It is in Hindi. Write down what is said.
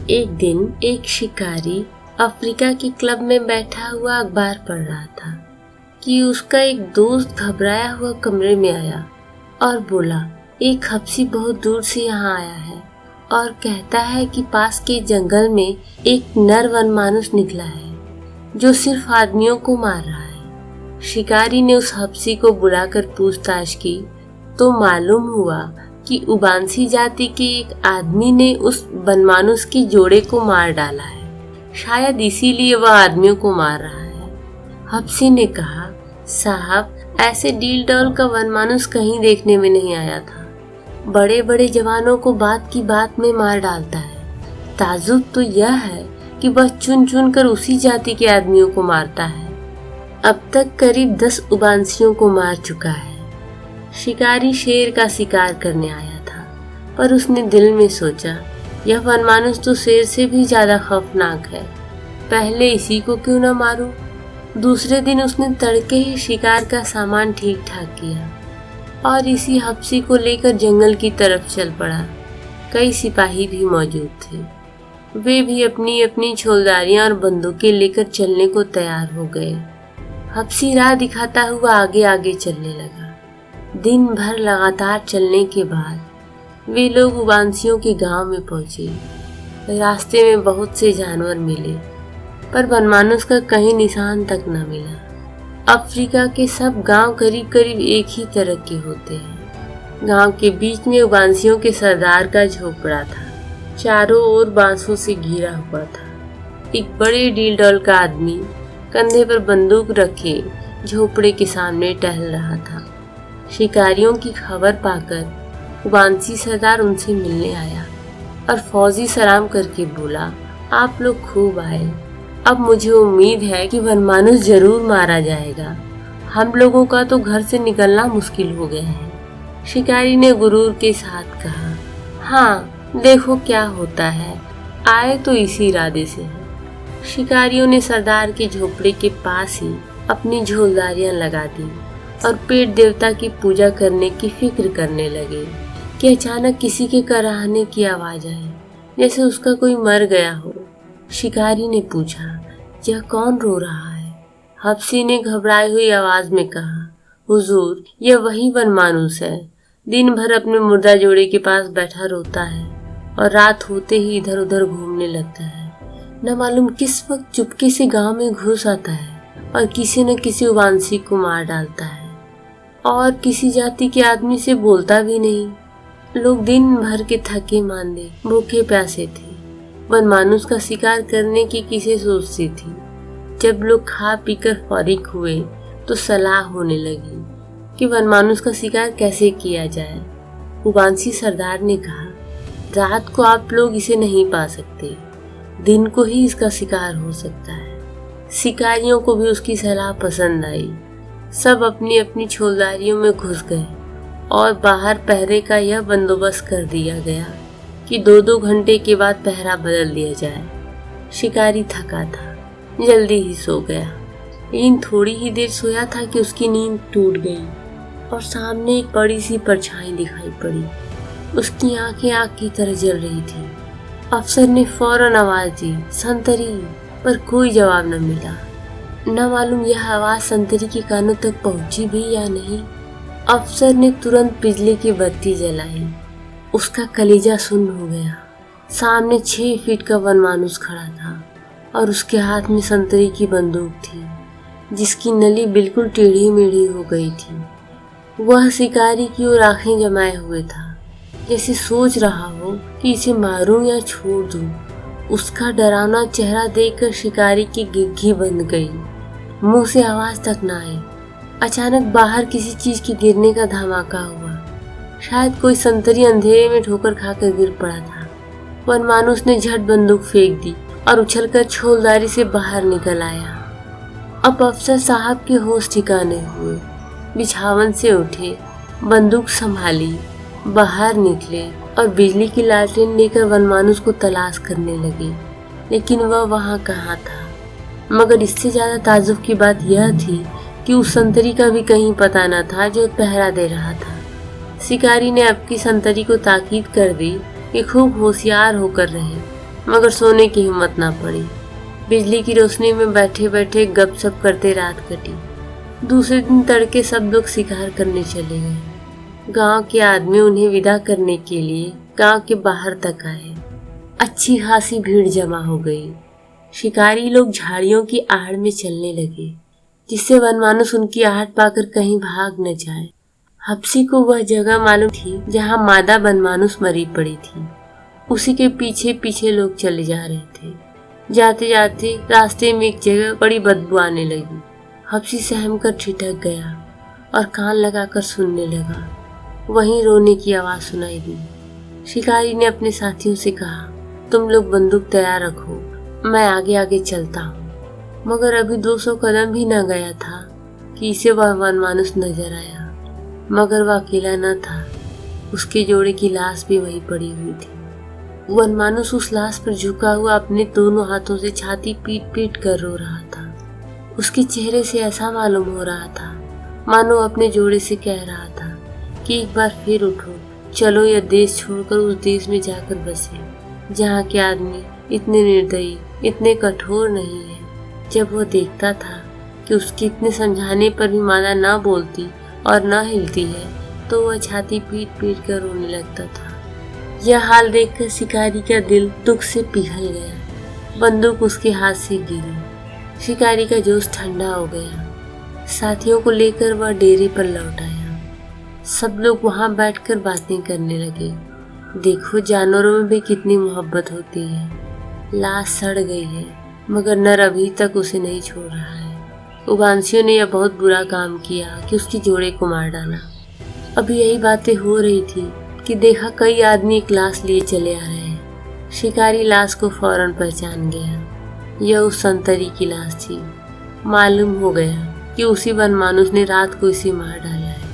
एक दिन एक शिकारी अफ्रीका के क्लब में बैठा हुआ अखबार पढ़ रहा था कि उसका एक दोस्त घबराया हुआ कमरे में आया और बोला, एक हब्सी बहुत दूर से यहाँ आया है और कहता है कि पास के जंगल में एक नर वनमानुष निकला है जो सिर्फ आदमियों को मार रहा है। शिकारी ने उस हब्सी को बुलाकर पूछताछ की तो मालूम हुआ कि उबांसी जाति के एक आदमी ने उस वनमानुष की जोड़े को मार डाला है, शायद इसीलिए वह आदमियों को मार रहा है। हब्सी ने कहा, साहब ऐसे डील डॉल का वनमानुष कहीं देखने में नहीं आया था। बड़े बड़े जवानों को बात की बात में मार डालता है। ताजुब तो यह है कि वह चुन चुन कर उसी जाति के आदमियों को मारता है। अब तक करीब 10 उबांसियों को मार चुका है। शिकारी शेर का शिकार करने आया था, पर उसने दिल में सोचा, यह वनमानुष तो शेर से भी ज्यादा खौफनाक है, पहले इसी को क्यों न मारूं। दूसरे दिन उसने तड़के ही शिकार का सामान ठीक ठाक किया और इसी हब्सी को लेकर जंगल की तरफ चल पड़ा। कई सिपाही भी मौजूद थे, वे भी अपनी अपनी छोलदारियां और बंदूकें लेकर चलने को तैयार हो गए। हब्सी राह दिखाता हुआ आगे आगे चलने लगा। दिन भर लगातार चलने के बाद वे लोग उबांसियों के गांव में पहुंचे। रास्ते में बहुत से जानवर मिले, पर वनमानुष का कहीं निशान तक न मिला। अफ्रीका के सब गांव करीब करीब एक ही तरह के होते हैं। गांव के बीच में उबांसियों के सरदार का झोपड़ा था, चारों ओर बांसों से घिरा हुआ था। एक बड़े डील डॉल का आदमी कंधे पर बंदूक रखे झोपड़े के सामने टहल रहा था। शिकारियों की खबर पाकर उबांसी सरदार उनसे मिलने आया और फौजी सलाम करके बोला, आप लोग खूब आए। अब मुझे उम्मीद है कि वनमानुष जरूर मारा जाएगा। हम लोगों का तो घर से निकलना मुश्किल हो गया है। शिकारी ने गुरूर के साथ कहा, हाँ देखो क्या होता है, आए तो इसी इरादे से है। शिकारियों ने सरदार के झोपड़े के पास ही अपनी झोलदारियां लगा दी और पेट देवता की पूजा करने की फिक्र करने लगे कि अचानक किसी के कराहने की आवाज आई, जैसे उसका कोई मर गया हो। शिकारी ने पूछा, यह कौन रो रहा है? हब्सी ने घबराई हुई आवाज में कहा, हुजूर यह वही वनमानुष है, दिन भर अपने मुर्दा जोड़े के पास बैठा रोता है और रात होते ही इधर उधर घूमने लगता है। न मालूम किस वक्त चुपके से गांव में घुस आता है और किसी न किसी उबांसी को मार डालता है और किसी जाति के आदमी से बोलता भी नहीं। लोग दिन भर के थके मांदे भूखे प्यासे थे। वनमानुष का शिकार करने की किसे सोचती थी। जब लोग खा पीकर फारिग हुए तो सलाह होने लगी कि वनमानुष का शिकार कैसे किया जाए। उबांसी सरदार ने कहा, रात को आप लोग इसे नहीं पा सकते, दिन को ही इसका शिकार हो सकता है। शिकारियों को भी उसकी सलाह पसंद आई। सब अपनी अपनी छोलदारियों में घुस गए और बाहर पहरे का यह बंदोबस्त कर दिया गया कि 2-2 घंटे के बाद पहरा बदल दिया जाए। शिकारी थका था, जल्दी ही सो गया, लेकिन थोड़ी ही देर सोया था कि उसकी नींद टूट गई और सामने एक बड़ी सी परछाई दिखाई पड़ी। उसकी आंखें आग की तरह जल रही थी। अफसर ने फौरन आवाज दी, संतरी, पर कोई जवाब न मिला। न मालूम यह आवाज संतरी के कानों तक पहुंची भी या नहीं। अफसर ने तुरंत बिजली की बत्ती जलाई। उसका कलेजा सुन्न हो गया। सामने 6 फीट का वनमानुष खड़ा था और उसके हाथ में संतरी की बंदूक थी, जिसकी नली बिल्कुल टेढ़ी मेढ़ी हो गई थी। वह शिकारी की ओर आंखें जमाए हुए था, जैसे सोच रहा हो कि इसे मारूं या छोड़ दूं। उसका डरावना चेहरा देखकर शिकारी की गिग्गी बंध गई, मुंह से आवाज तक न आई। अचानक बाहर किसी चीज के गिरने का धमाका हुआ। शायद कोई संतरी अंधेरे में ठोकर खाकर गिर पड़ा था। वनमानुष ने झट बंदूक फेंक दी और उछलकर छोलदारी से बाहर निकल आया। अब अफसर साहब के होश ठिकाने हुए, बिछावन से उठे, बंदूक संभाली, बाहर निकले और बिजली की लालटेन लेकर वनमानुष को तलाश करने लगे, लेकिन वह वहां कहाँ था। मगर इससे ज्यादा ताज्जुब की बात यह थी कि उस संतरी का भी कहीं पता न था जो पहरा दे रहा था। शिकारी ने अब की संतरी को ताकीद कर दी कि खूब होशियार होकर रहे, मगर सोने की हिम्मत ना पड़ी। बिजली की रोशनी में बैठे बैठे गपशप करते रात कटी। दूसरे दिन तड़के सब लोग शिकार करने चले गए। गांव के आदमी उन्हें विदा करने के लिए गांव के बाहर तक आए। अच्छी खासी भीड़ जमा हो गई। शिकारी लोग झाड़ियों की आड़ में चलने लगे, जिससे वनमानुष उनकी आहट पाकर कहीं भाग न जाए। हप्सी को वह जगह मालूम थी जहां मादा वनमानुष मरी पड़ी थी। उसी के पीछे पीछे लोग चले जा रहे थे। जाते जाते रास्ते में एक जगह बड़ी बदबू आने लगी। हप्सी सहम कर ठिठक गया और कान लगाकर सुनने लगा। वहीं रोने की आवाज सुनाई दी। शिकारी ने अपने साथियों से कहा, तुम लोग बंदूक तैयार रखो, मैं आगे आगे चलता हूँ। मगर अभी 200 कदम भी न गया था कि इसे वह वनमानुष नजर आया। मगर वह अकेला न था, उसके जोड़े की लाश भी वहीं पड़ी हुई थी। वनमानुष उस लाश पर झुका हुआ अपने दोनों हाथों से छाती पीट पीट कर रो रहा था। उसके चेहरे से ऐसा मालूम हो रहा था मानो अपने जोड़े से कह रहा था कि एक बार फिर उठो, चलो यह देश छोड़कर उस देश में जाकर बसे जहाँ के आदमी इतने निर्दयी, इतने कठोर नहीं है। जब वह देखता था कि उसके इतने समझाने पर भी मादा ना बोलती और ना हिलती है, तो वह छाती पीट पीट कर रोने लगता था। यह हाल देखकर शिकारी का दिल दुख से पिघल गया। बंदूक उसके हाथ से गिरी। शिकारी का जोश ठंडा हो गया। साथियों को लेकर वह डेरे पर लौट आया। सब लोग वहां बैठकर बातें करने लगे। देखो, जानवरों में भी कितनी मोहब्बत होती है। लाश सड़ गई है, मगर नर अभी तक उसे नहीं छोड़ रहा है। उबांसियों ने यह बहुत बुरा काम किया कि उसकी जोड़े को मार डाला। अभी यही बातें हो रही थी कि देखा कई आदमी एक लाश लिए चले आ रहे हैं। शिकारी लाश को फौरन पहचान गया। यह उस संतरी की लाश थी। मालूम हो गया कि उसी वनमानुष ने रात को इसे मार डाला है।